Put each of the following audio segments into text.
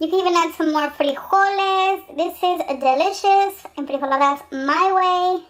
You can even add some more frijoles. This is delicious. Enfrijoladas my way.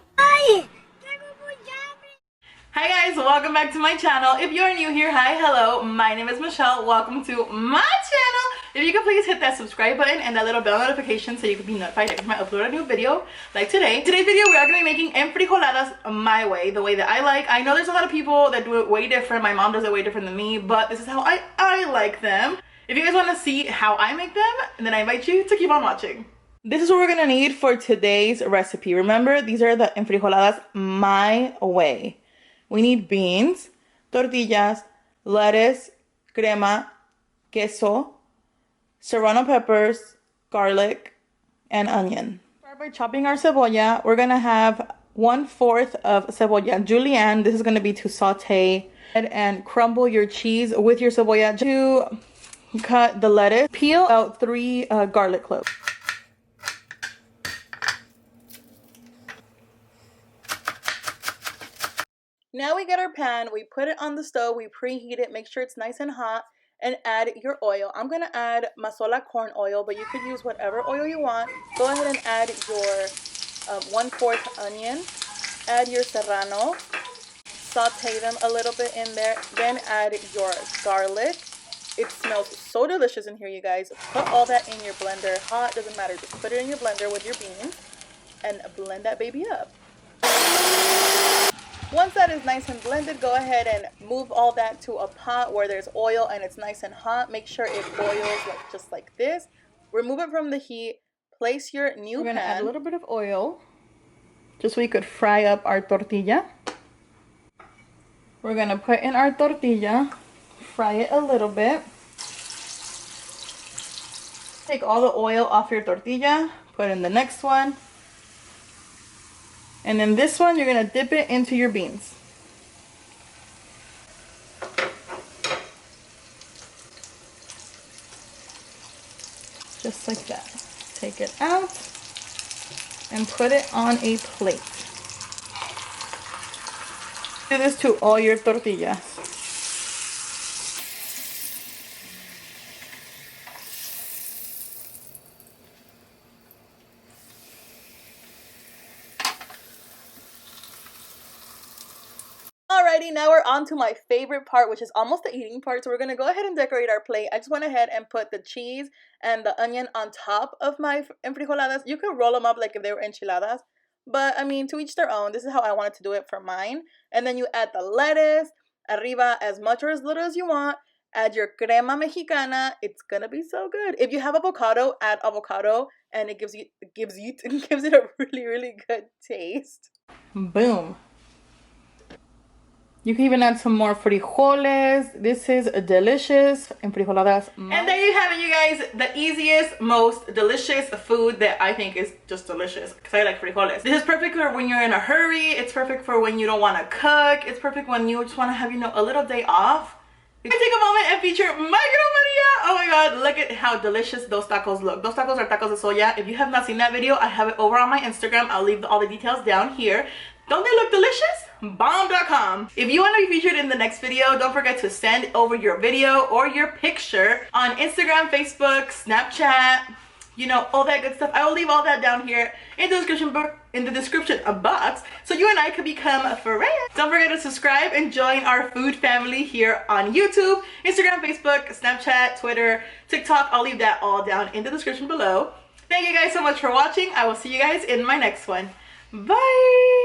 Hi guys, welcome back to my channel. If you're new here, hi, hello, my name is Michelle. Welcome to my channel. If you could please hit that subscribe button and that little bell notification so you can be notified every time I upload a new video like today. Today's video we are going to be making enfrijoladas my way, the way that I like. I know there's a lot of people that do it way different. My mom does it way different than me, but this is how I like them. If you guys want to see how I make them, then I invite you to keep on watching. This is what we're going to need for today's recipe. Remember, these are the enfrijoladas my way. We need beans, tortillas, lettuce, crema, queso, serrano peppers, garlic, and onion. Start by chopping our cebolla. We're going to have 1/4 of cebolla julienne. This is going to be to saute and crumble your cheese with your cebolla. To cut the lettuce, peel out 3 garlic cloves. Now we get our pan, we put it on the stove, we preheat it, make sure it's nice and hot, and add your oil. I'm going to add masola corn oil, but you could use whatever oil you want. Go ahead and add your 1/4 onion, add your serrano, saute them a little bit in there, then add your garlic. It smells so delicious in here, you guys. Put all that in your blender, hot, doesn't matter, just put it in your blender with your beans and blend that baby up. Once that is nice and blended, go ahead and move all that to a pot where there's oil and it's nice and hot. Make sure it boils just like this. Remove it from the heat. Place your new pan. We're going to add a little bit of oil just so we could fry up our tortilla. We're going to put in our tortilla, fry it a little bit. Take all the oil off your tortilla, put in the next one. And then this one, you're going to dip it into your beans. Just like that. Take it out and put it on a plate. Do this to all your tortillas. Alrighty, now we're on to my favorite part, which is almost the eating part. So we're going to go ahead and decorate our plate. I just went ahead and put the cheese and the onion on top of my enfrijoladas. You can roll them up like if they were enchiladas. But, I mean, to each their own. This is how I wanted to do it for mine. And then you add the lettuce, arriba, as much or as little as you want. Add your crema mexicana. It's going to be so good. If you have avocado, add avocado. And it gives it a really, really good taste. Boom. You can even add some more frijoles. This is delicious enfrijoladas. And there you have it, you guys. The easiest, most delicious food that I think is just delicious because I like frijoles. This is perfect for when you're in a hurry. It's perfect for when you don't want to cook. It's perfect when you just want to have, you know, a little day off. I take a moment and feature my girl Maria. Oh my god, look at how delicious those tacos look. Those tacos are tacos de soya. If you have not seen that video, I have it over on my Instagram. I'll leave all the details down here. Don't they look delicious? Bomb.com. If you want to be featured in the next video, don't forget to send over your video or your picture on Instagram, Facebook, Snapchat, you know, all that good stuff. I will leave all that down here in the description box so you and I could become friends. Don't forget to subscribe and join our food family here on YouTube, Instagram, Facebook, Snapchat, Twitter, TikTok. I'll leave that all down in the description below. Thank you guys so much for watching. I will see you guys in my next one. Bye!